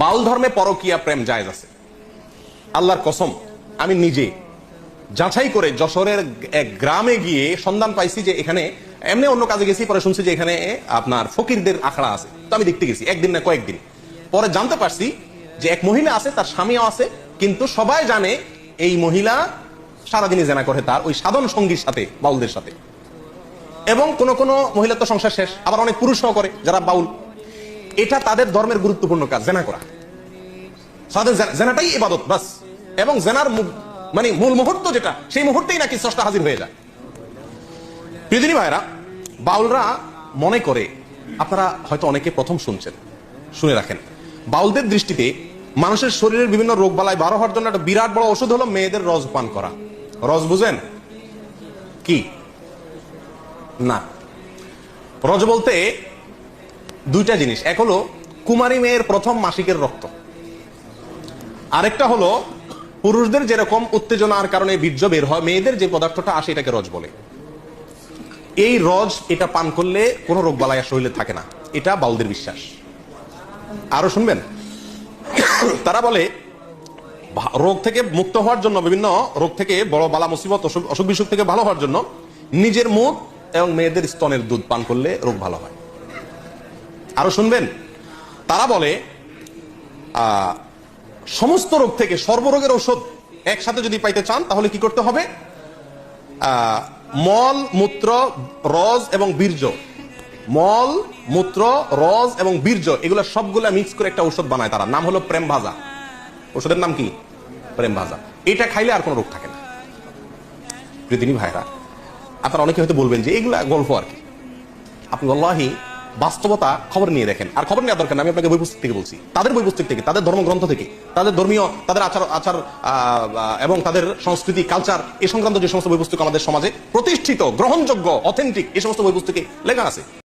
বাউল ধর্মে পরকীয়া প্রেম জায়েজ আছে। আল্লাহর কসম, আমি নিজে যাচাই করে যশোরের এক গ্রামে গিয়ে সন্ধান পাইছি যে এখানে, এমনি অন্য কাজে গেছি, পরে শুনছি যে এখানে আপনার ফকিরদের আখড়া আছে। তো আমি দেখতে গেছি, একদিন না কয়েকদিন পরে জানতে পারছি যে এক মহিলা আছে, তার স্বামীও আছে, কিন্তু সবাই জানে এই মহিলা সারাদিনই জেনা করে তার ওই সাধন সঙ্গীর সাথে, বাউলদের সাথে। এবং কোন কোন মহিলার তো সংসার শেষ, আবার অনেক পুরুষও করে যারা বাউল। এটা তাদের ধর্মের গুরুত্বপূর্ণ কাজ, জেনা করা। জেনাটাই ইবাদত বাস। এবং জেনার মানে মূল মুহূর্ত যেটা, সেই মুহূর্তেই নাকি স্রষ্টা হাজির হয়ে যায়। প্রিয়দিনী ভাইরা, বাউলরা মনে করে, আপনারা হয়তো অনেকে প্রথম শুনছেন, শুনে রাখেন, বাউলদের দৃষ্টিতে মানুষের শরীরের বিভিন্ন রোগ বালাই বার হওয়ার জন্য একটা বিরাট বড় ওষুধ হলো মেয়েদের রস পান করা। রস বুঝেন কি? না, রস বলতে দুইটা জিনিস। এক হলো কুমারী মেয়ের প্রথম মাসিকের রক্ত, আরেকটা হলো পুরুষদের যেরকম উত্তেজনার কারণে বীর্য বের হয়, মেয়েদের যে পদার্থটা আসে এটাকে রজ বলে। এই রজ, এটা পান করলে কোনো রোগ বালাই শরীরে থাকে না, এটা বাউলদের বিশ্বাস। আরো শুনবেন, তারা বলে রোগ থেকে মুক্ত হওয়ার জন্য, বিভিন্ন রোগ থেকে, বড় বালা মুসিবত, অসুখ বিসুখ থেকে ভালো হওয়ার জন্য নিজের মুখ এবং মেয়েদের স্তনের দুধ পান করলে রোগ ভালো হয়। আরো শুনবেন, তারা বলে সমস্ত রোগ থেকে সর্বরোগের ঔষধ একসাথে যদি পাইতে চান তাহলে কি করতে হবে? মল, মূত্র, রজ এবং বীর্য, মল, মূত্র, রজ এবং বীর্য, এগুলো সবগুলা মিক্স করে একটা ঔষধ বানায় তারা, নাম হলো প্রেম ভাজা। ওষুধের নাম কি? প্রেম ভাজা। এটা খাইলে আর কোনো রোগ থাকে না। প্রিয়দিনী ভাইরা, আপনারা অনেকে হয়তো বলবেন যে এগুলা গল্প আর কি। আপনি আল্লাহি বাস্তবতা খবর নিয়ে দেখেন। আর খবর নেওয়ার দরকার না, আমি আপনাকে বই পুস্তক থেকে বলছি, তাদের বই পুস্তক থেকে, তাদের ধর্মগ্রন্থ থেকে, তাদের ধর্মীয়, তাদের আচার এবং তাদের সংস্কৃতি, কালচার, এই সংক্রান্ত যে সমস্ত বই পুস্তক আমাদের সমাজে প্রতিষ্ঠিত, গ্রহণযোগ্য, অথেন্টিক, এই সমস্ত বই পুস্তকে লেখা আছে।